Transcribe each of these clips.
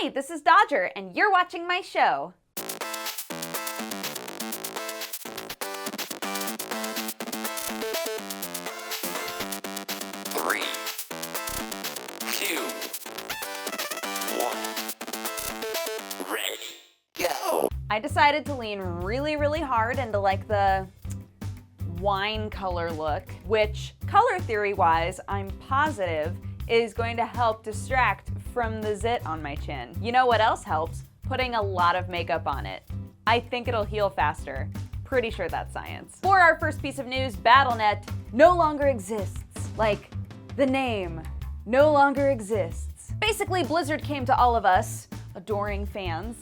Hi, this is Dodger, and you're watching my show. 3, 2, 1, ready, go! I decided to lean really hard into like the wine color look, which color theory-wise, I'm positive is going to help distract from the zit on my chin. You know what else helps? Putting a lot of makeup on it. I think it'll heal faster. Pretty sure that's science. For our first piece of news, Battle.net no longer exists. Like, the name no longer exists. Basically, Blizzard came to all of us, adoring fans,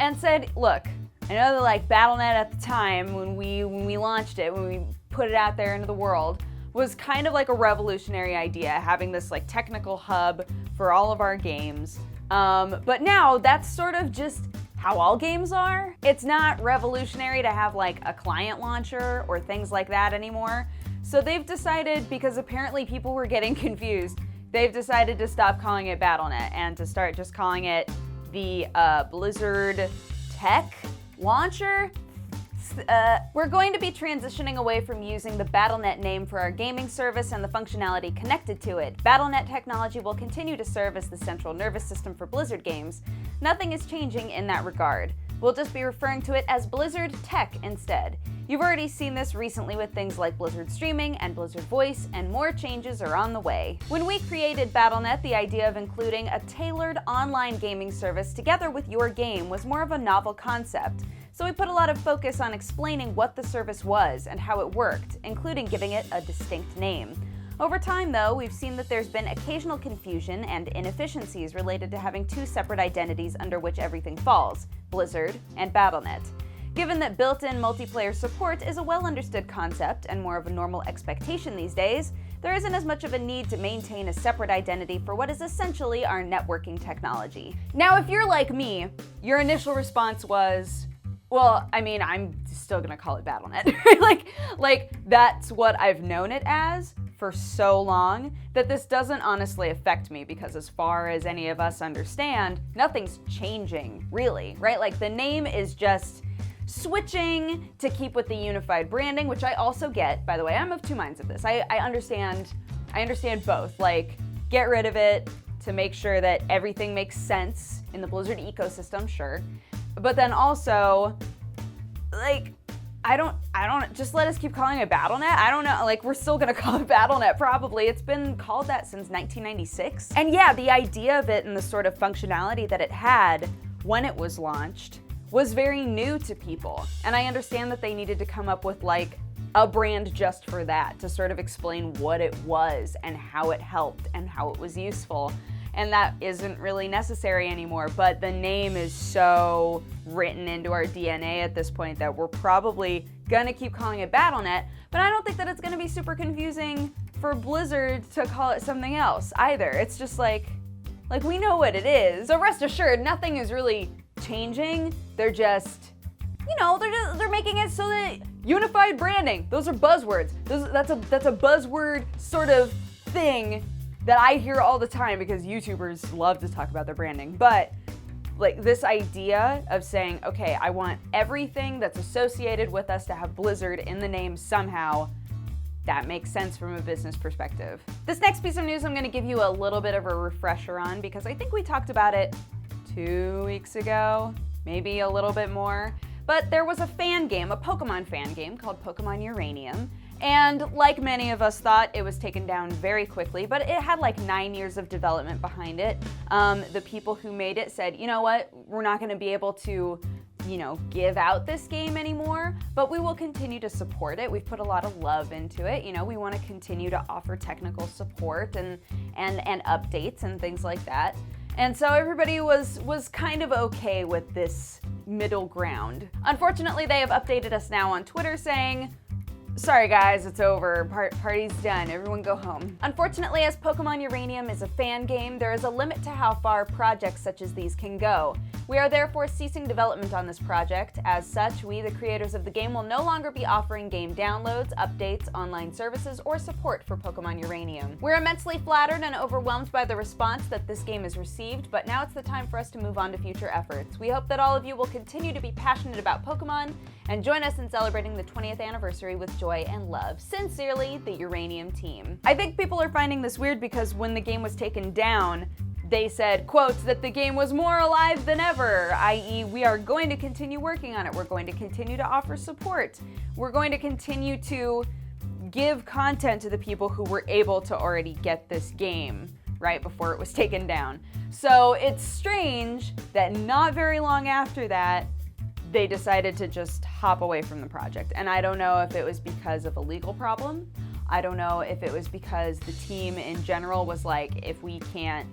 and said, look, I know that like Battle.net at the time when we launched it, when we put it out there into the world, was kind of like a revolutionary idea, having this like technical hub for all of our games. But now that's sort of just how all games are. It's not revolutionary to have like a client launcher or things like that anymore. So they've decided, because apparently people were getting confused, they've decided to stop calling it Battle.net and to start just calling it the Blizzard Tech Launcher. We're going to be transitioning away from using the Battle.net name for our gaming service and the functionality connected to it. Battle.net technology will continue to serve as the central nervous system for Blizzard games. Nothing is changing in that regard. We'll just be referring to it as Blizzard Tech instead. You've already seen this recently with things like Blizzard Streaming and Blizzard Voice, and more changes are on the way. When we created Battle.net, the idea of including a tailored online gaming service together with your game was more of a novel concept. So we put a lot of focus on explaining what the service was and how it worked, including giving it a distinct name. Over time, though, we've seen that there's been occasional confusion and inefficiencies related to having two separate identities under which everything falls, Blizzard and Battle.net. Given that built-in multiplayer support is a well-understood concept and more of a normal expectation these days, there isn't as much of a need to maintain a separate identity for what is essentially our networking technology. Now, if you're like me, your initial response was, well, I mean, I'm still gonna call it Battle.net. like that's what I've known it as for so long that this doesn't honestly affect me, because as far as any of us understand, nothing's changing, really, right? Like the name is just switching to keep with the unified branding, which I also get, by the way. I'm of two minds of this. I understand both. Like, get rid of it to make sure that everything makes sense in the Blizzard ecosystem, sure. But then also, like, I don't just let us keep calling it Battle.net. I don't know, like, we're still gonna call it Battle.net probably. It's been called that since 1996. And yeah, the idea of it and the sort of functionality that it had when it was launched was very new to people. And I understand that they needed to come up with like a brand just for that, to sort of explain what it was and how it helped and how it was useful. And that isn't really necessary anymore, but the name is so written into our DNA at this point that we're probably gonna keep calling it Battle.net, but I don't think that it's gonna be super confusing for Blizzard to call it something else either. It's just like we know what it is. So rest assured, nothing is really changing. They're just, you know, they're making it so that unified branding, those are buzzwords. That's a buzzword sort of thing that I hear all the time because YouTubers love to talk about their branding. But like this idea of saying, okay, I want everything that's associated with us to have Blizzard in the name somehow, that makes sense from a business perspective. This next piece of news I'm gonna give you a little bit of a refresher on, because I think we talked about it 2 weeks ago, maybe a little bit more. But there was a fan game, a Pokemon fan game called Pokemon Uranium. And like many of us thought, it was taken down very quickly, but it had like 9 years of development behind it. The people who made it said, you know what, we're not gonna be able to, you know, give out this game anymore, but we will continue to support it. We've put a lot of love into it. You know, we wanna continue to offer technical support and updates and things like that. And so everybody was kind of okay with this middle ground. Unfortunately, they have updated us now on Twitter saying, sorry guys, it's over. Party's done. Everyone go home. Unfortunately, as Pokemon Uranium is a fan game, there is a limit to how far projects such as these can go. We are therefore ceasing development on this project. As such, we, the creators of the game, will no longer be offering game downloads, updates, online services, or support for Pokemon Uranium. We're immensely flattered and overwhelmed by the response that this game has received, but now it's the time for us to move on to future efforts. We hope that all of you will continue to be passionate about Pokemon and join us in celebrating the 20th anniversary with joy and love. Sincerely, the Uranium team. I think people are finding this weird because when the game was taken down, they said, quote, that the game was more alive than ever, i.e. we are going to continue working on it. We're going to continue to offer support. We're going to continue to give content to the people who were able to already get this game right before it was taken down. So it's strange that not very long after that, they decided to just hop away from the project. And I don't know if it was because of a legal problem. I don't know if it was because the team in general was like, if we can't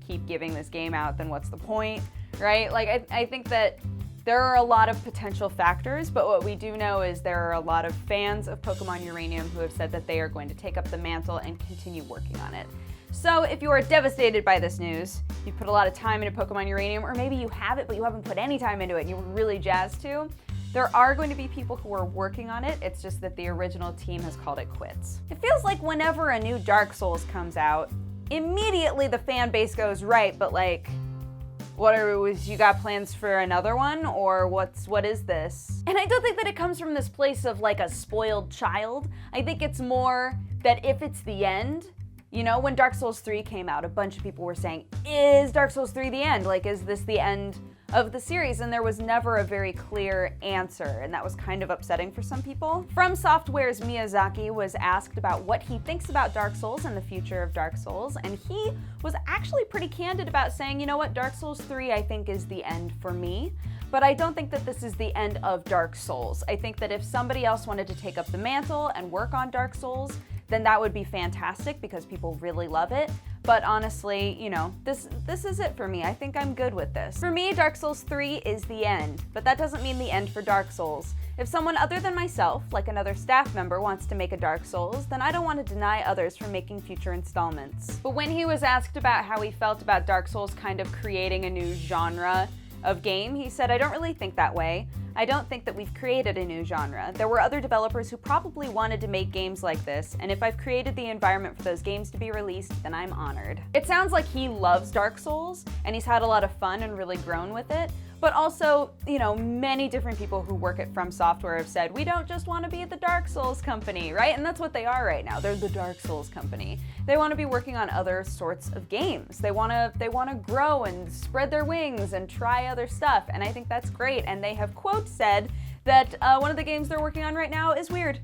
keep giving this game out, then what's the point, right? Like, I think that there are a lot of potential factors, but what we do know is there are a lot of fans of Pokemon Uranium who have said that they are going to take up the mantle and continue working on it. So if you are devastated by this news, you put a lot of time into Pokemon Uranium, or maybe you have it but you haven't put any time into it and you were really jazzed to, there are going to be people who are working on it. It's just that the original team has called it quits. It feels like whenever a new Dark Souls comes out, immediately the fan base goes, right, but like, you got plans for another one, or what is this? And I don't think that it comes from this place of like a spoiled child. I think it's more that if it's the end, you know, when Dark Souls 3 came out, a bunch of people were saying, is Dark Souls 3 the end? Like, is this the end of the series? And there was never a very clear answer, and that was kind of upsetting for some people. From Software's Miyazaki was asked about what he thinks about Dark Souls and the future of Dark Souls, and he was actually pretty candid about saying, you know what, Dark Souls 3 I think is the end for me, but I don't think that this is the end of Dark Souls. I think that if somebody else wanted to take up the mantle and work on Dark Souls, then that would be fantastic because people really love it. But honestly, you know, this is it for me. I think I'm good with this. For me, Dark Souls 3 is the end, but that doesn't mean the end for Dark Souls. If someone other than myself, like another staff member, wants to make a Dark Souls, then I don't want to deny others from making future installments. But when he was asked about how he felt about Dark Souls kind of creating a new genre of game, he said, I don't really think that way. I don't think that we've created a new genre. There were other developers who probably wanted to make games like this, and if I've created the environment for those games to be released, then I'm honored. It sounds like he loves Dark Souls, and he's had a lot of fun and really grown with it, but also, you know, many different people who work at From Software have said, we don't just want to be the Dark Souls company, right? And that's what they are right now. They're the Dark Souls company. They want to be working on other sorts of games. They want to grow and spread their wings and try other stuff, and I think that's great. And they have, quote, said that one of the games they're working on right now is weird,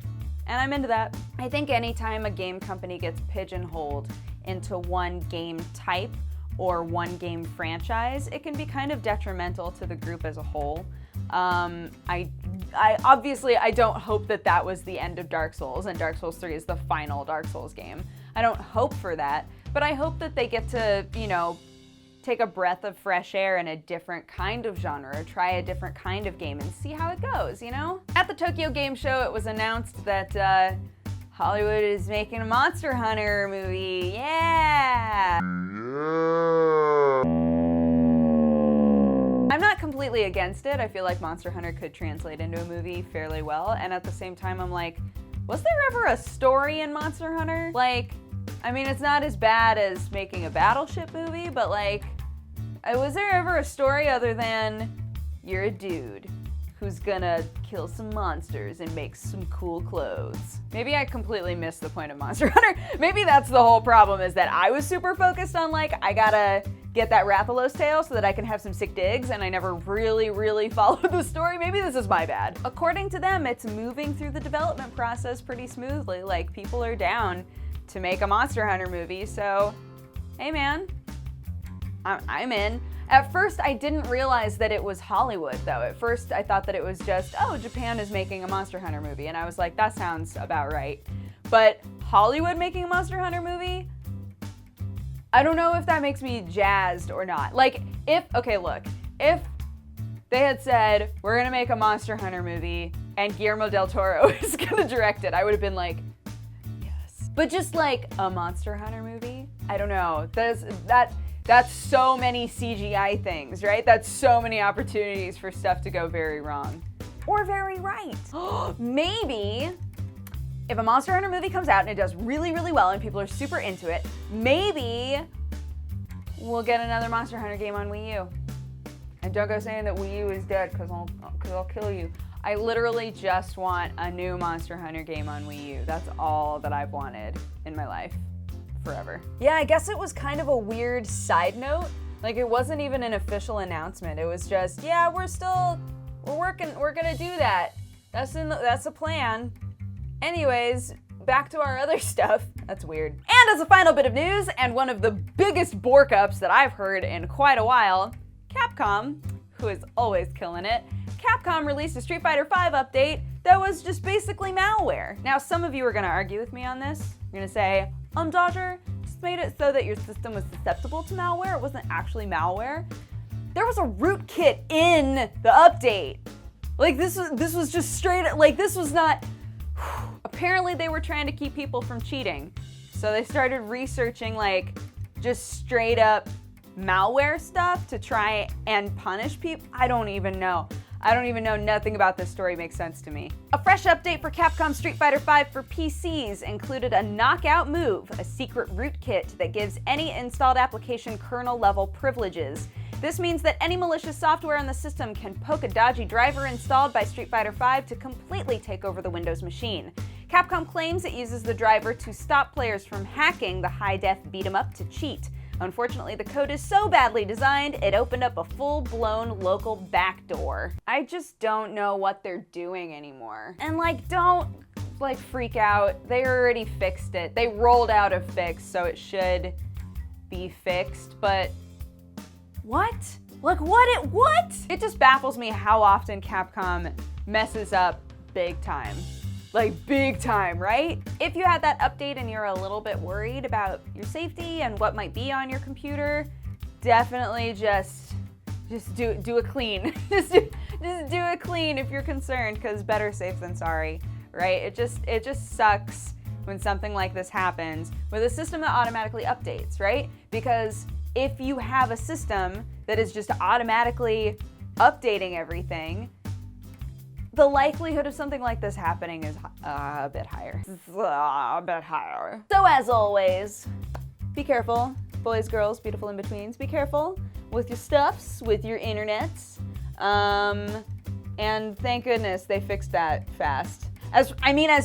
and I'm into that. I think anytime a game company gets pigeonholed into one game type or one game franchise, it can be kind of detrimental to the group as a whole. I obviously don't hope that that was the end of Dark Souls and Dark Souls 3 is the final Dark Souls game. I don't hope for that, but I hope that they get to, you know, take a breath of fresh air in a different kind of genre, try a different kind of game and see how it goes, you know? At the Tokyo Game Show, it was announced that Hollywood is making a Monster Hunter movie. Yeah! I'm not completely against it. I feel like Monster Hunter could translate into a movie fairly well, and at the same time I'm like, was there ever a story in Monster Hunter? Like, I mean, it's not as bad as making a Battleship movie, but like, was there ever a story other than you're a dude who's gonna kill some monsters and make some cool clothes? Maybe I completely missed the point of Monster Hunter. Maybe that's the whole problem, is that I was super focused on like, I gotta get that Rathalos tail so that I can have some sick digs, and I never really followed the story. Maybe this is my bad. According to them, it's moving through the development process pretty smoothly. Like, people are down to make a Monster Hunter movie, so hey man, I'm in. At first, I didn't realize that it was Hollywood, though. At first, I thought that it was just, oh, Japan is making a Monster Hunter movie, and I was like, that sounds about right. But Hollywood making a Monster Hunter movie? I don't know if that makes me jazzed or not. Like, if they had said, we're gonna make a Monster Hunter movie, and Guillermo del Toro is gonna direct it, I would have been like, yes. But just like a Monster Hunter movie? I don't know. That's so many CGI things, right? That's so many opportunities for stuff to go very wrong. Or very right. Maybe if a Monster Hunter movie comes out and it does really, really well and people are super into it, maybe we'll get another Monster Hunter game on Wii U. And don't go saying that Wii U is dead, because I'll kill you. I literally just want a new Monster Hunter game on Wii U. That's all that I've wanted in my life. Forever. Yeah, I guess it was kind of a weird side note. Like, it wasn't even an official announcement. It was just, yeah, we're gonna do that. That's the plan. Anyways, back to our other stuff. That's weird. And as a final bit of news, and one of the biggest bork-ups that I've heard in quite a while, Capcom, who is always killing it, Capcom released a Street Fighter V update that was just basically malware. Now, some of you are gonna argue with me on this. You're gonna say, Dodger, just made it so that your system was susceptible to malware. It wasn't actually malware. There was a rootkit in the update. Like, this was just straight, like, this was not, apparently they were trying to keep people from cheating. So they started researching, like, just straight up malware stuff to try and punish people. I don't even know. Nothing about this story makes sense to me. A fresh update for Capcom Street Fighter V for PCs included a knockout move, a secret rootkit that gives any installed application kernel-level privileges. This means that any malicious software on the system can poke a dodgy driver installed by Street Fighter V to completely take over the Windows machine. Capcom claims it uses the driver to stop players from hacking the high-def beat-em-up to cheat. Unfortunately, the code is so badly designed, it opened up a full-blown local backdoor. I just don't know what they're doing anymore. And don't freak out. They already fixed it. They rolled out a fix, so it should be fixed, but what? What? It just baffles me how often Capcom messes up big time. Like, big time, right? If you had that update and you're a little bit worried about your safety and what might be on your computer, definitely just do a clean. just do a clean if you're concerned, because better safe than sorry, right? It just sucks when something like this happens with a system that automatically updates, right? Because if you have a system that is just automatically updating everything, the likelihood of something like this happening is a bit higher. So as always, be careful, boys, girls, beautiful in-betweens. Be careful with your stuffs, with your internets. And thank goodness they fixed that fast. As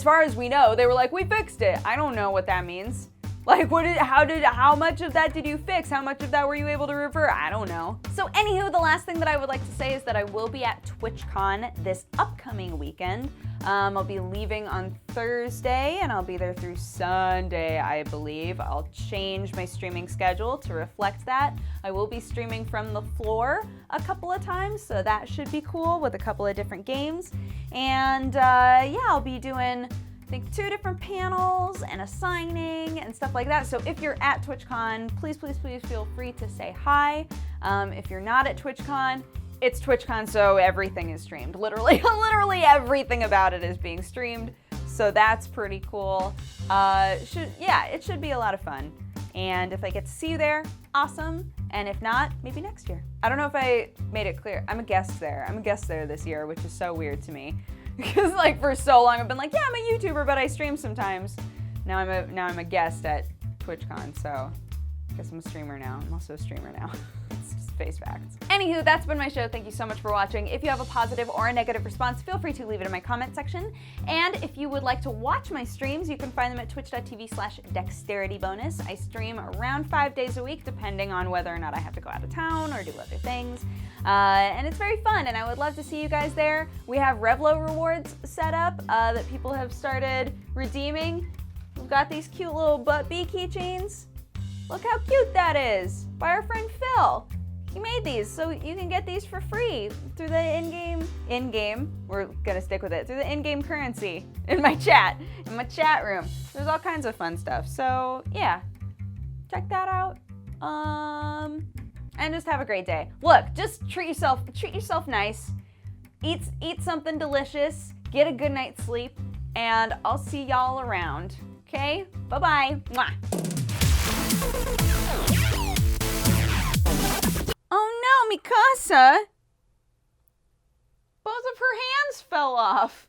far as we know, they were like, we fixed it. I don't know what that means. Like, how much of that did you fix? How much of that were you able to revert? I don't know. So anywho, the last thing that I would like to say is that I will be at TwitchCon this upcoming weekend. I'll be leaving on Thursday and I'll be there through Sunday, I believe. I'll change my streaming schedule to reflect that. I will be streaming from the floor a couple of times, so that should be cool with a couple of different games. And yeah, I'll be doing, I think, 2 different panels and a signing and stuff like that. So if you're at TwitchCon, please feel free to say hi. If you're not at TwitchCon, it's TwitchCon, so everything is streamed. Literally everything about it is being streamed. So that's pretty cool. It should be a lot of fun. And if I get to see you there, awesome. And if not, maybe next year. I don't know if I made it clear. I'm a guest there. I'm a guest there this year, which is so weird to me. Because for so long I've been like, yeah, I'm a YouTuber, but I stream sometimes. Now I'm a guest at TwitchCon, so I guess I'm a streamer now. I'm also a streamer now. It's just face facts. Anywho, that's been my show. Thank you so much for watching. If you have a positive or a negative response, feel free to leave it in my comment section. And if you would like to watch my streams, you can find them at twitch.tv/dexteritybonus. I stream around 5 days a week, depending on whether or not I have to go out of town or do other things. And it's very fun, and I would love to see you guys there. We have Revlo rewards set up that people have started redeeming. We've got these cute little butt bee keychains. Look how cute that is, by our friend Phil. He made these, so you can get these for free through the in-game, we're gonna stick with it, through the in-game currency in my chat room. There's all kinds of fun stuff, so yeah, check that out. And just have a great day. Look, just treat yourself nice, eat something delicious, get a good night's sleep, and I'll see y'all around, okay? Bye-bye. Mwah. Oh no, Mikasa! Both of her hands fell off.